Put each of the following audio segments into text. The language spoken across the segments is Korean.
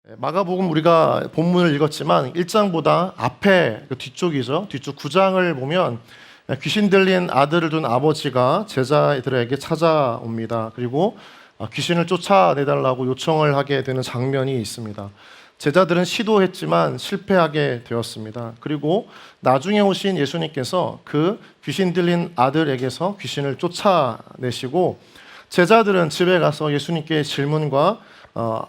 마가복음 우리가 본문을 읽었지만 1장보다 앞에 뒤쪽이죠. 뒤쪽 9장을 보면 귀신 들린 아들을 둔 아버지가 제자들에게 찾아옵니다. 그리고 귀신을 쫓아내달라고 요청을 하게 되는 장면이 있습니다. 제자들은 시도했지만 실패하게 되었습니다. 그리고 나중에 오신 예수님께서 그 귀신 들린 아들에게서 귀신을 쫓아내시고 제자들은 집에 가서 예수님께 질문과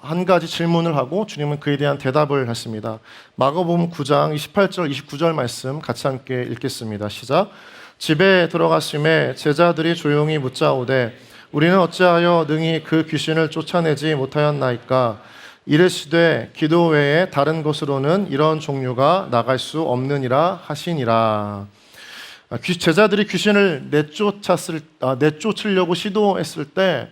한 가지 질문을 하고 주님은 그에 대한 대답을 했습니다. 마가복음 9장 28절 29절 말씀 같이 함께 읽겠습니다. 시작. 집에 들어가심에 제자들이 조용히 묻자오되 우리는 어찌하여 능히 그 귀신을 쫓아내지 못하였나이까? 이르시되 기도 외에 다른 것으로는 이런 종류가 나갈 수 없느니라 하시니라. 제자들이 귀신을 내쫓으려고 시도했을 때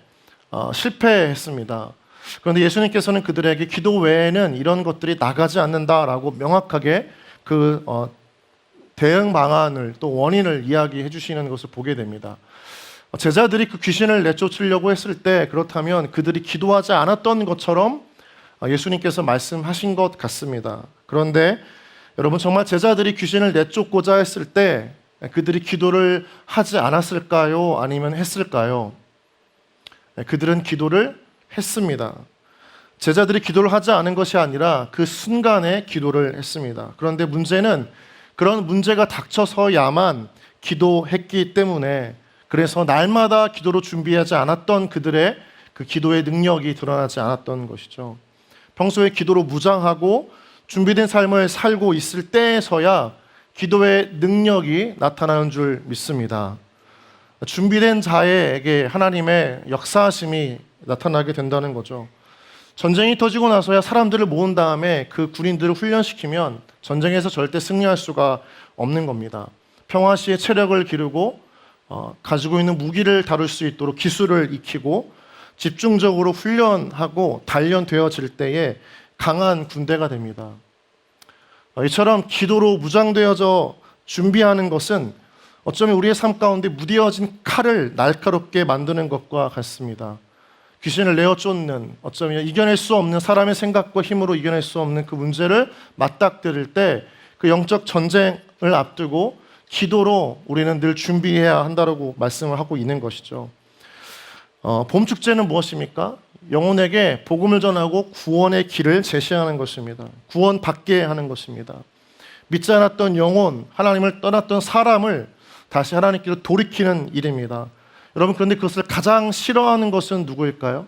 실패했습니다. 그런데 예수님께서는 그들에게 기도 외에는 이런 것들이 나가지 않는다라고 명확하게 그 대응 방안을 또 원인을 이야기해 주시는 것을 보게 됩니다. 제자들이 그 귀신을 내쫓으려고 했을 때 그렇다면 그들이 기도하지 않았던 것처럼 예수님께서 말씀하신 것 같습니다. 그런데 여러분 정말 제자들이 귀신을 내쫓고자 했을 때 그들이 기도를 하지 않았을까요? 아니면 했을까요? 그들은 기도를 했습니다. 제자들이 기도를 하지 않은 것이 아니라 그 순간에 기도를 했습니다. 그런데 문제는 그런 문제가 닥쳐서야만 기도했기 때문에 그래서 날마다 기도로 준비하지 않았던 그들의 그 기도의 능력이 드러나지 않았던 것이죠. 평소에 기도로 무장하고 준비된 삶을 살고 있을 때에서야 기도의 능력이 나타나는 줄 믿습니다. 준비된 자에게 하나님의 역사하심이 나타나게 된다는 거죠. 전쟁이 터지고 나서야 사람들을 모은 다음에 그 군인들을 훈련시키면 전쟁에서 절대 승리할 수가 없는 겁니다. 평화 시에 체력을 기르고 가지고 있는 무기를 다룰 수 있도록 기술을 익히고 집중적으로 훈련하고 단련되어질 때에 강한 군대가 됩니다. 이처럼 기도로 무장되어져 준비하는 것은 어쩌면 우리의 삶 가운데 무뎌진 칼을 날카롭게 만드는 것과 같습니다. 귀신을 내어 쫓는 어쩌면 이겨낼 수 없는 사람의 생각과 힘으로 이겨낼 수 없는 그 문제를 맞닥뜨릴 때 그 영적 전쟁을 앞두고 기도로 우리는 늘 준비해야 한다고 말씀을 하고 있는 것이죠. 봄 축제는 무엇입니까? 영혼에게 복음을 전하고 구원의 길을 제시하는 것입니다. 구원받게 하는 것입니다. 믿지 않았던 영혼, 하나님을 떠났던 사람을 다시 하나님께로 돌이키는 일입니다. 여러분 그런데 그것을 가장 싫어하는 것은 누구일까요?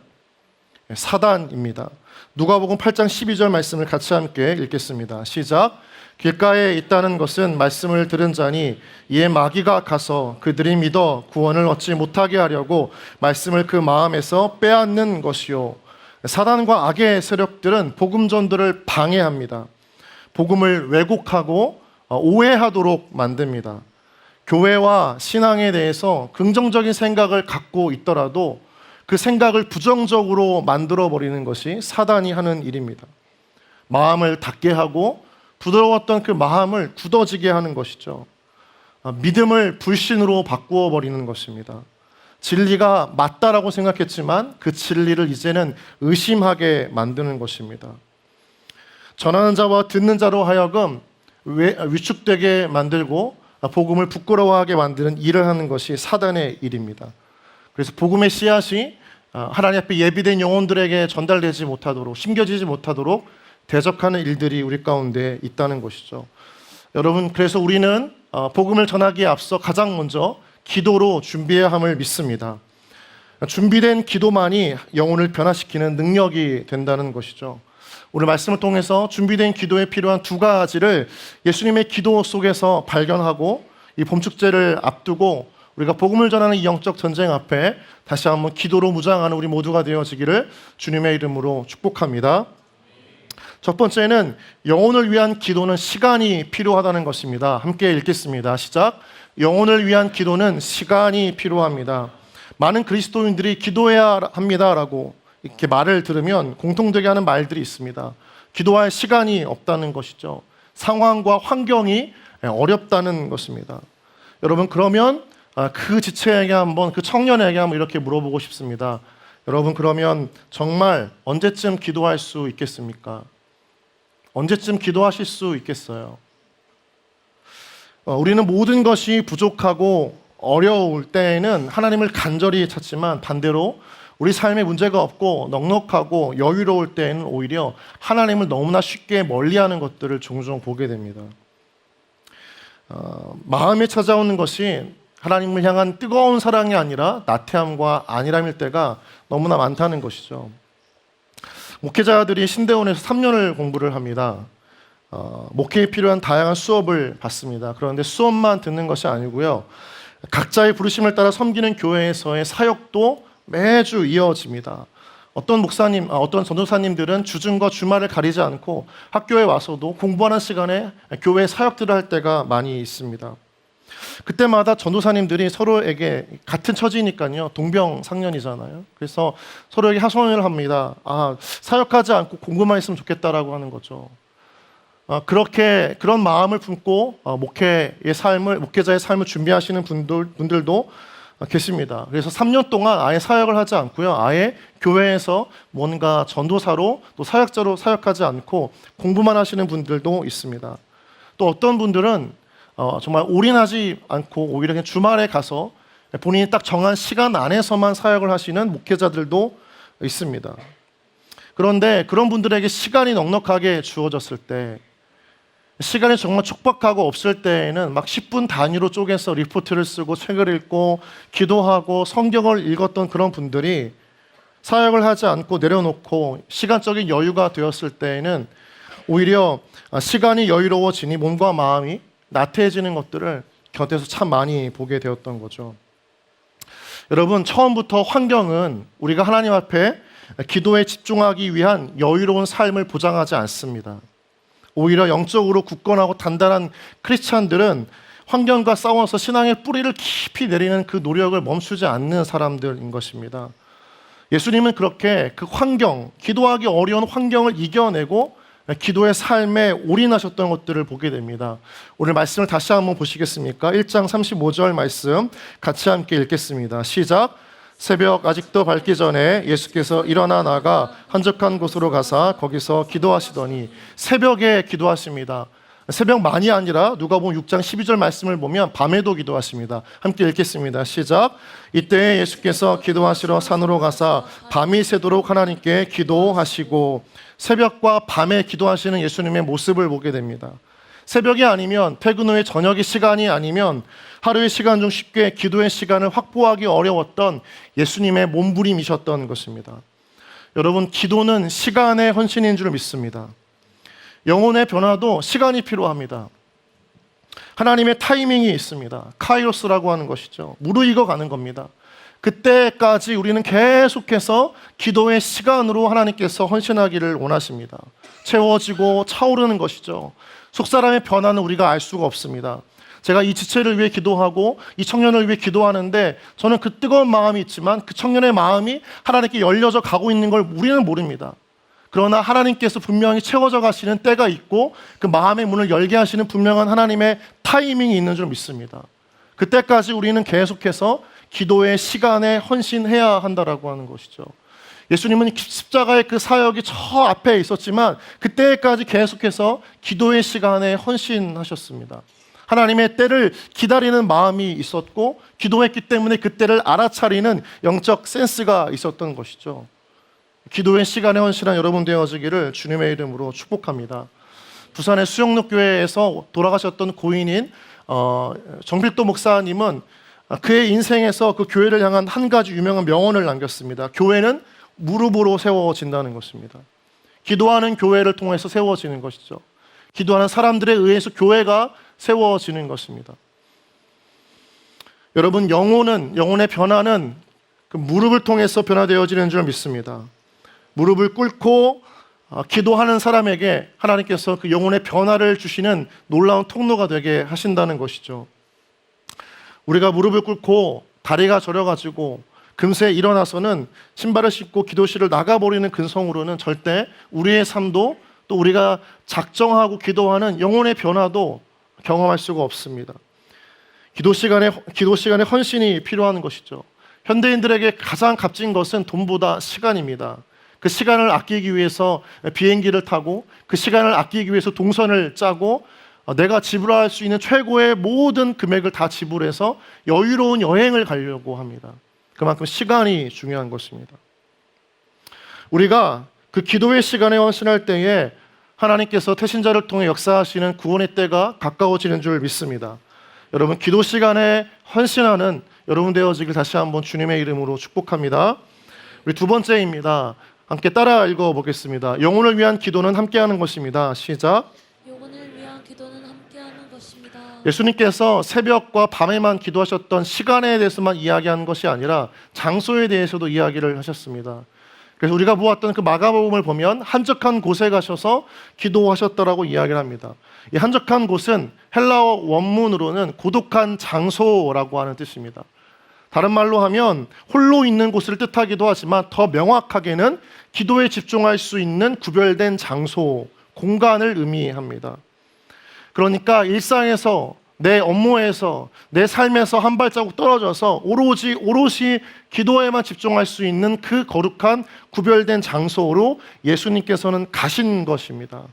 사단입니다. 누가복음 8장 12절 말씀을 같이 함께 읽겠습니다. 시작. 길가에 있다는 것은 말씀을 들은 자니 이에 마귀가 가서 그들이 믿어 구원을 얻지 못하게 하려고 말씀을 그 마음에서 빼앗는 것이요. 사단과 악의 세력들은 복음 전도를 방해합니다. 복음을 왜곡하고 오해하도록 만듭니다. 교회와 신앙에 대해서 긍정적인 생각을 갖고 있더라도 그 생각을 부정적으로 만들어버리는 것이 사단이 하는 일입니다. 마음을 닫게 하고 부드러웠던 그 마음을 굳어지게 하는 것이죠. 믿음을 불신으로 바꾸어 버리는 것입니다. 진리가 맞다라고 생각했지만 그 진리를 이제는 의심하게 만드는 것입니다. 전하는 자와 듣는 자로 하여금 위축되게 만들고 복음을 부끄러워하게 만드는 일을 하는 것이 사단의 일입니다. 그래서 복음의 씨앗이 하나님 앞에 예비된 영혼들에게 전달되지 못하도록 심겨지지 못하도록 대적하는 일들이 우리 가운데 있다는 것이죠. 여러분 그래서 우리는 복음을 전하기에 앞서 가장 먼저 기도로 준비해야 함을 믿습니다. 준비된 기도만이 영혼을 변화시키는 능력이 된다는 것이죠. 오늘 말씀을 통해서 준비된 기도에 필요한 두 가지를 예수님의 기도 속에서 발견하고 이 봄축제를 앞두고 우리가 복음을 전하는 이 영적 전쟁 앞에 다시 한번 기도로 무장하는 우리 모두가 되어지기를 주님의 이름으로 축복합니다. 첫 번째는 영혼을 위한 기도는 시간이 필요하다는 것입니다. 함께 읽겠습니다. 시작. 영혼을 위한 기도는 시간이 필요합니다. 많은 그리스도인들이 기도해야 합니다라고 이렇게 말을 들으면 공통되게 하는 말들이 있습니다. 기도할 시간이 없다는 것이죠. 상황과 환경이 어렵다는 것입니다. 여러분 그러면 그 지체에게 한번 그 청년에게 한번 이렇게 물어보고 싶습니다. 여러분, 그러면 정말 언제쯤 기도할 수 있겠습니까? 언제쯤 기도하실 수 있겠어요? 우리는 모든 것이 부족하고 어려울 때에는 하나님을 간절히 찾지만, 반대로 우리 삶에 문제가 없고 넉넉하고 여유로울 때에는 오히려 하나님을 너무나 쉽게 멀리하는 것들을 종종 보게 됩니다. 마음에 찾아오는 것이 하나님을 향한 뜨거운 사랑이 아니라 나태함과 안일함일 때가 너무나 많다는 것이죠. 목회자들이 신대원에서 3년을 공부를 합니다. 목회에 필요한 다양한 수업을 받습니다. 그런데 수업만 듣는 것이 아니고요, 각자의 부르심을 따라 섬기는 교회에서의 사역도 매주 이어집니다. 어떤 전도사님들은 주중과 주말을 가리지 않고 학교에 와서도 공부하는 시간에 교회 사역들을 할 때가 많이 있습니다. 그때마다 전도사님들이 서로에게, 같은 처지니까요, 동병상련이잖아요. 그래서 서로에게 하소연을 합니다. 사역하지 않고 공부만 했으면 좋겠다라고 하는 거죠. 그런 마음을 품고 목회자의 삶을 준비하시는 분들도 계십니다. 그래서 3년 동안 아예 사역을 하지 않고요, 아예 교회에서 뭔가 전도사로 또 사역자로 사역하지 않고 공부만 하시는 분들도 있습니다. 또 어떤 분들은 정말 올인하지 않고 오히려 그냥 주말에 가서 본인이 딱 정한 시간 안에서만 사역을 하시는 목회자들도 있습니다. 그런데 그런 분들에게 시간이 넉넉하게 주어졌을 때, 시간이 정말 촉박하고 없을 때에는 막 10분 단위로 쪼개서 리포트를 쓰고 책을 읽고 기도하고 성경을 읽었던 그런 분들이 사역을 하지 않고 내려놓고 시간적인 여유가 되었을 때에는 오히려 시간이 여유로워지니 몸과 마음이 나태해지는 것들을 곁에서 참 많이 보게 되었던 거죠. 여러분, 처음부터 환경은 우리가 하나님 앞에 기도에 집중하기 위한 여유로운 삶을 보장하지 않습니다. 오히려 영적으로 굳건하고 단단한 크리스찬들은 환경과 싸워서 신앙의 뿌리를 깊이 내리는 그 노력을 멈추지 않는 사람들인 것입니다. 예수님은 그렇게 그 환경, 기도하기 어려운 환경을 이겨내고 기도의 삶에 올인하셨던 것들을 보게 됩니다. 오늘 말씀을 다시 한번 보시겠습니까? 1장 35절 말씀 같이 함께 읽겠습니다. 시작. 새벽 아직도 밝기 전에 예수께서 일어나 나가 한적한 곳으로 가사 거기서 기도하시더니, 새벽에 기도하십니다. 새벽만이 아니라 누가복음 6장 12절 말씀을 보면 밤에도 기도하십니다. 함께 읽겠습니다. 시작. 이때 예수께서 기도하시러 산으로 가사 밤이 새도록 하나님께 기도하시고, 새벽과 밤에 기도하시는 예수님의 모습을 보게 됩니다. 새벽이 아니면, 퇴근 후에 저녁의 시간이 아니면 하루의 시간 중 쉽게 기도의 시간을 확보하기 어려웠던 예수님의 몸부림이셨던 것입니다. 여러분, 기도는 시간의 헌신인 줄 믿습니다. 영혼의 변화도 시간이 필요합니다. 하나님의 타이밍이 있습니다. 카이로스라고 하는 것이죠. 무르익어 가는 겁니다. 그때까지 우리는 계속해서 기도의 시간으로 하나님께서 헌신하기를 원하십니다. 채워지고 차오르는 것이죠. 속사람의 변화는 우리가 알 수가 없습니다. 제가 이 지체를 위해 기도하고 이 청년을 위해 기도하는데, 저는 그 뜨거운 마음이 있지만 그 청년의 마음이 하나님께 열려져 가고 있는 걸 우리는 모릅니다. 그러나 하나님께서 분명히 채워져 가시는 때가 있고, 그 마음의 문을 열게 하시는 분명한 하나님의 타이밍이 있는 줄 믿습니다. 그때까지 우리는 계속해서 기도의 시간에 헌신해야 한다라고 하는 것이죠. 예수님은 십자가의 그 사역이 저 앞에 있었지만 그때까지 계속해서 기도의 시간에 헌신하셨습니다. 하나님의 때를 기다리는 마음이 있었고, 기도했기 때문에 그 때를 알아차리는 영적 센스가 있었던 것이죠. 기도의 시간에 헌신한 여러분 되어지기를 주님의 이름으로 축복합니다. 부산의 수영록교회에서 돌아가셨던 고인인 정필도 목사님은 그의 인생에서 그 교회를 향한 한 가지 유명한 명언을 남겼습니다. 교회는 무릎으로 세워진다는 것입니다. 기도하는 교회를 통해서 세워지는 것이죠. 기도하는 사람들에 의해서 교회가 세워지는 것입니다. 여러분, 영혼의 변화는 그 무릎을 통해서 변화되어지는 줄 믿습니다. 무릎을 꿇고 기도하는 사람에게 하나님께서 그 영혼의 변화를 주시는 놀라운 통로가 되게 하신다는 것이죠. 우리가 무릎을 꿇고 다리가 저려가지고 금세 일어나서는 신발을 신고 기도실을 나가버리는 근성으로는 절대 우리의 삶도, 또 우리가 작정하고 기도하는 영혼의 변화도 경험할 수가 없습니다. 기도 시간에 헌신이 필요한 것이죠. 현대인들에게 가장 값진 것은 돈보다 시간입니다. 그 시간을 아끼기 위해서 비행기를 타고, 그 시간을 아끼기 위해서 동선을 짜고, 내가 지불할 수 있는 최고의 모든 금액을 다 지불해서 여유로운 여행을 가려고 합니다. 그만큼 시간이 중요한 것입니다. 우리가 그 기도의 시간에 헌신할 때에 하나님께서 태신자를 통해 역사하시는 구원의 때가 가까워지는 줄 믿습니다. 여러분, 기도 시간에 헌신하는 여러분 되어지길 다시 한번 주님의 이름으로 축복합니다. 우리 두 번째입니다. 함께 따라 읽어보겠습니다. 영혼을 위한 기도는 함께하는 것입니다. 시작. 영혼을 위한 기도는 함께하는 것입니다. 예수님께서 새벽과 밤에만 기도하셨던 시간에 대해서만 이야기하는 것이 아니라 장소에 대해서도 이야기를 하셨습니다. 그래서 우리가 보았던 그 마가복음을 보면 한적한 곳에 가셔서 기도하셨다라고 이야기를 합니다. 이 한적한 곳은 헬라어 원문으로는 고독한 장소라고 하는 뜻입니다. 다른 말로 하면 홀로 있는 곳을 뜻하기도 하지만 더 명확하게는 기도에 집중할 수 있는 구별된 장소, 공간을 의미합니다. 그러니까 일상에서, 내 업무에서, 내 삶에서 한 발자국 떨어져서 오롯이 기도에만 집중할 수 있는 그 거룩한 구별된 장소로 예수님께서는 가신 것입니다.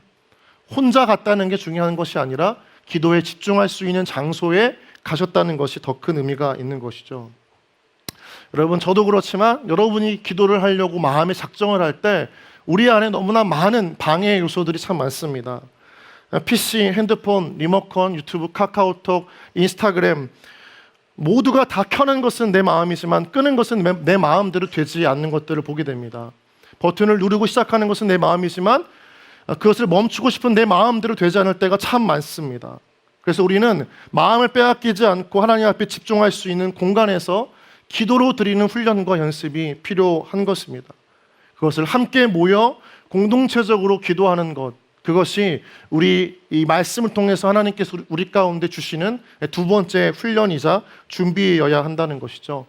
혼자 갔다는 게 중요한 것이 아니라 기도에 집중할 수 있는 장소에 가셨다는 것이 더 큰 의미가 있는 것이죠. 여러분, 저도 그렇지만 여러분이 기도를 하려고 마음의 작정을 할 때 우리 안에 너무나 많은 방해 요소들이 참 많습니다. PC, 핸드폰, 리모컨, 유튜브, 카카오톡, 인스타그램 모두가 다 켜는 것은 내 마음이지만 끄는 것은 내 마음대로 되지 않는 것들을 보게 됩니다. 버튼을 누르고 시작하는 것은 내 마음이지만 그것을 멈추고 싶은 내 마음대로 되지 않을 때가 참 많습니다. 그래서 우리는 마음을 빼앗기지 않고 하나님 앞에 집중할 수 있는 공간에서 기도로 드리는 훈련과 연습이 필요한 것입니다. 그것을 함께 모여 공동체적으로 기도하는 것, 그것이 우리 이 말씀을 통해서 하나님께서 우리 가운데 주시는 두 번째 훈련이자 준비여야 한다는 것이죠.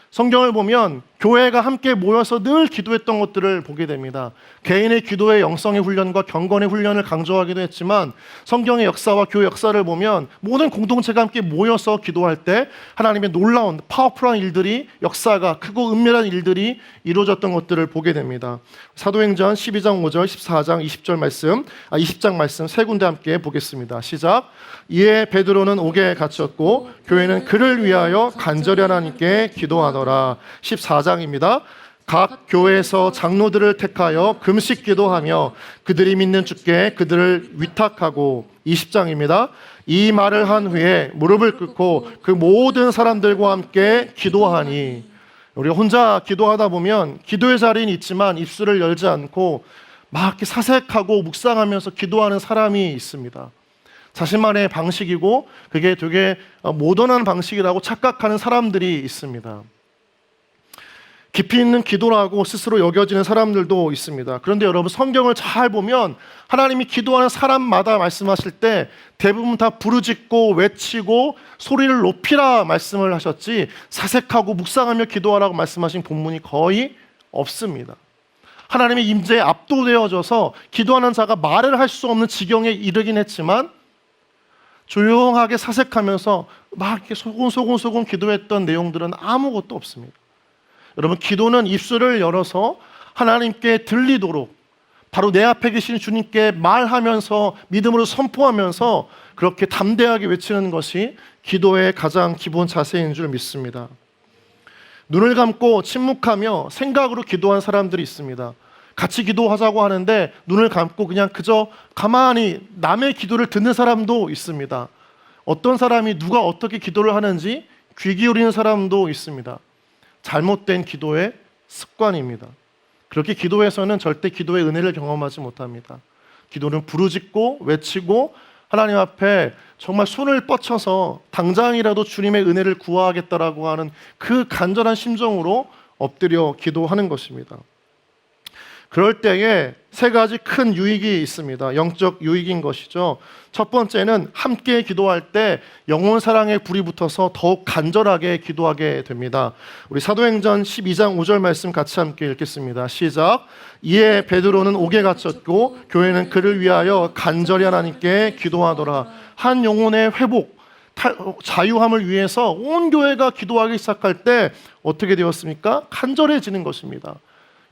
성경을 보면 교회가 함께 모여서 늘 기도했던 것들을 보게 됩니다. 개인의 기도의 영성의 훈련과 경건의 훈련을 강조하기도 했지만 성경의 역사와 교회 역사를 보면 모든 공동체가 함께 모여서 기도할 때 하나님의 놀라운 파워풀한 일들이, 역사가 크고 은밀한 일들이 이루어졌던 것들을 보게 됩니다. 사도행전 12장 5절, 14장 20장 말씀 세 군데 함께 보겠습니다. 시작. 이에 베드로는 옥에 갇혔고 교회는 그를 위하여 간절히 하나님께 기도하더라. 14장입니다. 각 교회에서 장로들을 택하여 금식 기도하며 그들이 믿는 주께 그들을 위탁하고. 20장입니다. 이 말을 한 후에 무릎을 꿇고 그 모든 사람들과 함께 기도하니. 우리가 혼자 기도하다 보면 기도의 자리는 있지만 입술을 열지 않고 막 이렇게 사색하고 묵상하면서 기도하는 사람이 있습니다. 자신만의 방식이고 그게 되게 모던한 방식이라고 착각하는 사람들이 있습니다. 깊이 있는 기도라고 스스로 여겨지는 사람들도 있습니다. 그런데 여러분, 성경을 잘 보면 하나님이 기도하는 사람마다 말씀하실 때 대부분 다 부르짖고 외치고 소리를 높이라 말씀을 하셨지 사색하고 묵상하며 기도하라고 말씀하신 본문이 거의 없습니다. 하나님의 임재에 압도되어져서 기도하는 자가 말을 할 수 없는 지경에 이르긴 했지만 조용하게 사색하면서 막 이렇게 소곤소곤 기도했던 내용들은 아무것도 없습니다. 여러분, 기도는 입술을 열어서 하나님께 들리도록 바로 내 앞에 계신 주님께 말하면서 믿음으로 선포하면서 그렇게 담대하게 외치는 것이 기도의 가장 기본 자세인 줄 믿습니다. 눈을 감고 침묵하며 생각으로 기도하는 사람들이 있습니다. 같이 기도하자고 하는데 눈을 감고 그냥 그저 가만히 남의 기도를 듣는 사람도 있습니다. 어떤 사람이 누가 어떻게 기도를 하는지 귀 기울이는 사람도 있습니다. 잘못된 기도의 습관입니다. 그렇게 기도해서는 절대 기도의 은혜를 경험하지 못합니다. 기도는 부르짖고 외치고 하나님 앞에 정말 손을 뻗쳐서 당장이라도 주님의 은혜를 구하겠다라고 하는 그 간절한 심정으로 엎드려 기도하는 것입니다. 그럴 때에 세 가지 큰 유익이 있습니다. 영적 유익인 것이죠. 첫 번째는 함께 기도할 때 영혼 사랑의 불이 붙어서 더욱 간절하게 기도하게 됩니다. 우리 사도행전 12장 5절 말씀 같이 함께 읽겠습니다. 시작. 이에 베드로는 옥에 갇혔고 교회는 그를 위하여 간절히 하나님께 기도하더라. 한 영혼의 회복, 자유함을 위해서 온 교회가 기도하기 시작할 때 어떻게 되었습니까? 간절해지는 것입니다.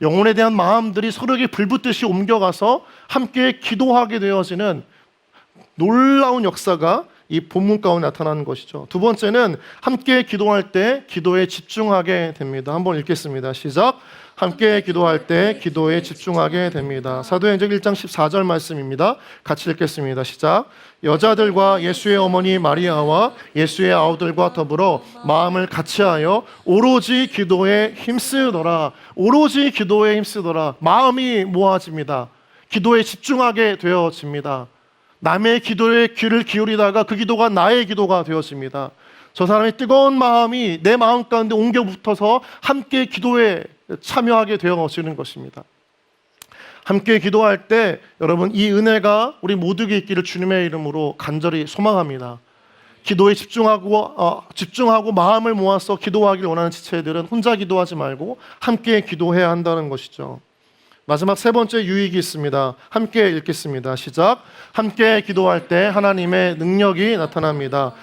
영혼에 대한 마음들이 서로에게 불붙듯이 옮겨가서 함께 기도하게 되어지는 놀라운 역사가 이 본문 가운데 나타나는 것이죠. 두 번째는 함께 기도할 때 기도에 집중하게 됩니다. 한번 읽겠습니다. 시작. 함께 기도할 때 기도에 집중하게 됩니다. 사도행전 1장 14절 말씀입니다. 같이 읽겠습니다. 시작. 여자들과 예수의 어머니 마리아와 예수의 아우들과 더불어 마음을 같이하여 오로지 기도에 힘쓰더라. 오로지 기도에 힘쓰더라. 마음이 모아집니다. 기도에 집중하게 되어집니다. 남의 기도에 귀를 기울이다가 그 기도가 나의 기도가 되어집니다. 저 사람의 뜨거운 마음이 내 마음 가운데 옮겨 붙어서 함께 기도에 참여하게 되어지는 것입니다. 함께 기도할 때 여러분 이 은혜가 우리 모두에게 있기를 주님의 이름으로 간절히 소망합니다. 기도에 집중하고 마음을 모아서 기도하길 원하는 지체들은 혼자 기도하지 말고 함께 기도해야 한다는 것이죠. 마지막 세 번째 유익이 있습니다. 함께 읽겠습니다. 시작. 함께 기도할 때 하나님의 능력이 나타납니다.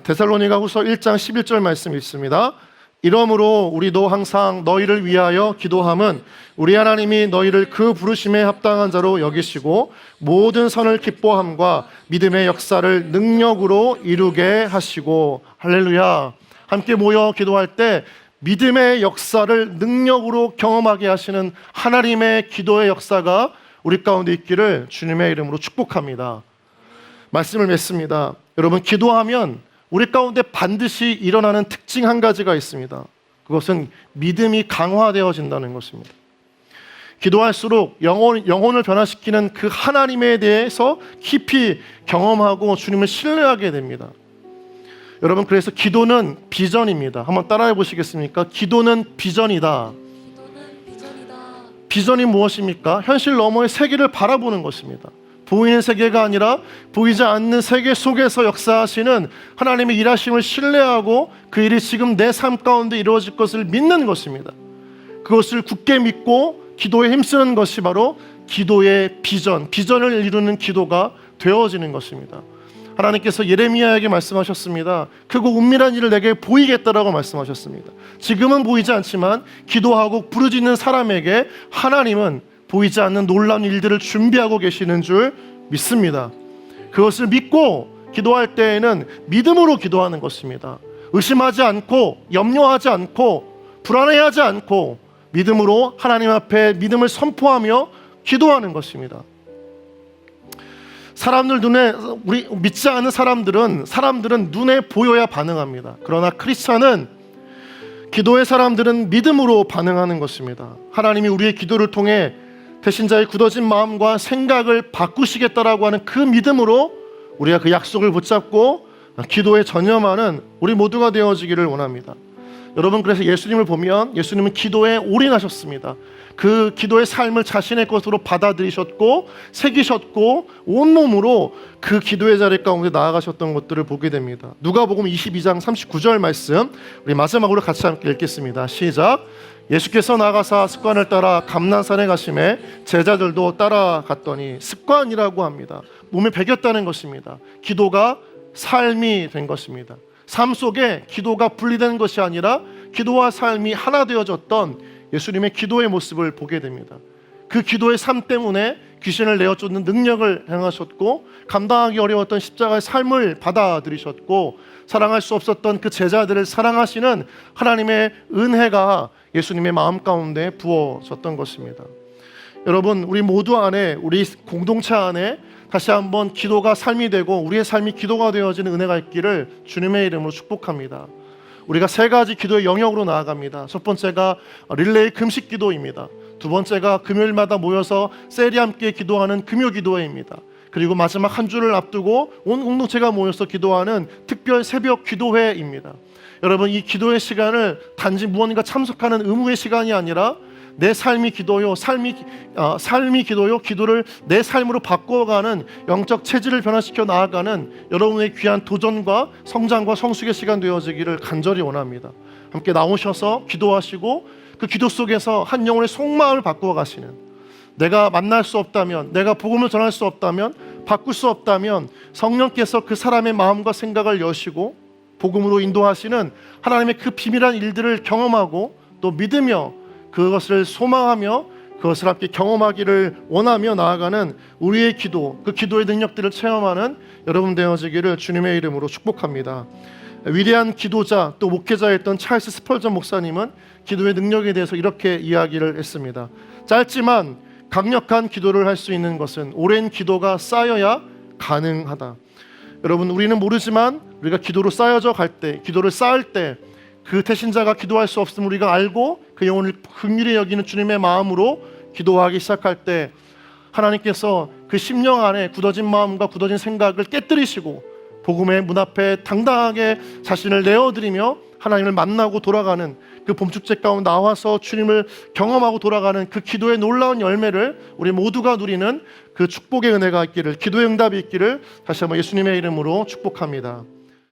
데살로니가 후서 1장 11절 말씀 있습니다. 이러므로 우리도 항상 너희를 위하여 기도함은 우리 하나님이 너희를 그 부르심에 합당한 자로 여기시고 모든 선을 기뻐함과 믿음의 역사를 능력으로 이루게 하시고. 할렐루야. 함께 모여 기도할 때 믿음의 역사를 능력으로 경험하게 하시는 하나님의 기도의 역사가 우리 가운데 있기를 주님의 이름으로 축복합니다. 말씀을 맺습니다. 여러분, 기도하면 우리 가운데 반드시 일어나는 특징 한 가지가 있습니다. 그것은 믿음이 강화되어진다는 것입니다. 기도할수록 영혼을 변화시키는 그 하나님에 대해서 깊이 경험하고 주님을 신뢰하게 됩니다. 여러분, 그래서 기도는 비전입니다. 한번 따라해 보시겠습니까? 기도는 비전이다. 기도는 비전이다. 비전이 무엇입니까? 현실 너머의 세계를 바라보는 것입니다. 보이는 세계가 아니라 보이지 않는 세계 속에서 역사하시는 하나님의 일하심을 신뢰하고 그 일이 지금 내 삶 가운데 이루어질 것을 믿는 것입니다. 그것을 굳게 믿고 기도에 힘쓰는 것이 바로 기도의 비전을 이루는 기도가 되어지는 것입니다. 하나님께서 예레미야에게 말씀하셨습니다. 크고 은밀한 일을 내게 보이겠다라고 말씀하셨습니다. 지금은 보이지 않지만 기도하고 부르짖는 사람에게 하나님은 보이지 않는 놀라운 일들을 준비하고 계시는 줄 믿습니다. 그것을 믿고 기도할 때에는 믿음으로 기도하는 것입니다. 의심하지 않고 염려하지 않고 불안해하지 않고 믿음으로 하나님 앞에 믿음을 선포하며 기도하는 것입니다. 사람들 눈에 우리 믿지 않는 사람들은 눈에 보여야 반응합니다. 그러나 크리스찬은 기도의 사람들은 믿음으로 반응하는 것입니다. 하나님이 우리의 기도를 통해 배신자의 굳어진 마음과 생각을 바꾸시겠다라고 하는 그 믿음으로 우리가 그 약속을 붙잡고 기도에 전념하는 우리 모두가 되어지기를 원합니다. 여러분, 그래서 예수님을 보면 예수님은 기도에 올인하셨습니다. 그 기도의 삶을 자신의 것으로 받아들이셨고 새기셨고 온몸으로 그 기도의 자리 가운데 나아가셨던 것들을 보게 됩니다. 누가복음 22장 39절 말씀 우리 마지막으로 같이 함께 읽겠습니다. 시작. 예수께서 나가사 습관을 따라 감난산에 가심에 제자들도 따라갔더니, 습관이라고 합니다. 몸에 배겼다는 것입니다. 기도가 삶이 된 것입니다. 삶 속에 기도가 분리된 것이 아니라 기도와 삶이 하나 되어졌던 예수님의 기도의 모습을 보게 됩니다. 그 기도의 삶 때문에 귀신을 내어쫓는 능력을 행하셨고 감당하기 어려웠던 십자가의 삶을 받아들이셨고 사랑할 수 없었던 그 제자들을 사랑하시는 하나님의 은혜가 예수님의 마음 가운데 부어졌던 것입니다. 여러분, 우리 모두 안에, 우리 공동체 안에 다시 한번 기도가 삶이 되고 우리의 삶이 기도가 되어지는 은혜가 있기를 주님의 이름으로 축복합니다. 우리가 세 가지 기도의 영역으로 나아갑니다. 첫 번째가 릴레이 금식 기도입니다. 두 번째가 금요일마다 모여서 셀이 함께 기도하는 금요 기도회입니다. 그리고 마지막 한 주를 앞두고 온 공동체가 모여서 기도하는 특별 새벽 기도회입니다. 여러분, 이 기도의 시간을 단지 무언가 참석하는 의무의 시간이 아니라 내 삶이 기도요, 삶이 기도요, 기도를 내 삶으로 바꿔가는 영적 체질을 변화시켜 나아가는 여러분의 귀한 도전과 성장과 성숙의 시간 되어지기를 간절히 원합니다. 함께 나오셔서 기도하시고 그 기도 속에서 한 영혼의 속마음을 바꾸어 가시는, 내가 만날 수 없다면, 내가 복음을 전할 수 없다면 바꿀 수 없다면 성령께서 그 사람의 마음과 생각을 여시고 복음으로 인도하시는 하나님의 그 비밀한 일들을 경험하고 또 믿으며 그것을 소망하며 그것을 함께 경험하기를 원하며 나아가는 우리의 기도, 그 기도의 능력들을 체험하는 여러분 되어지기를 주님의 이름으로 축복합니다. 위대한 기도자 또 목회자였던 찰스 스펄전 목사님은 기도의 능력에 대해서 이렇게 이야기를 했습니다. 짧지만 강력한 기도를 할 수 있는 것은 오랜 기도가 쌓여야 가능하다. 여러분, 우리는 모르지만 우리가 기도로 쌓여져 갈 때, 기도를 쌓을 때 그 태신자가 기도할 수 없음을 우리가 알고 그 영혼을 긍휼히 여기는 주님의 마음으로 기도하기 시작할 때 하나님께서 그 심령 안에 굳어진 마음과 굳어진 생각을 깨뜨리시고 복음의 문 앞에 당당하게 자신을 내어드리며 하나님을 만나고 돌아가는 그 봄축제 가운데 나와서 주님을 경험하고 돌아가는 그 기도의 놀라운 열매를 우리 모두가 누리는 그 축복의 은혜가 있기를, 기도의 응답이 있기를 다시 한번 예수님의 이름으로 축복합니다.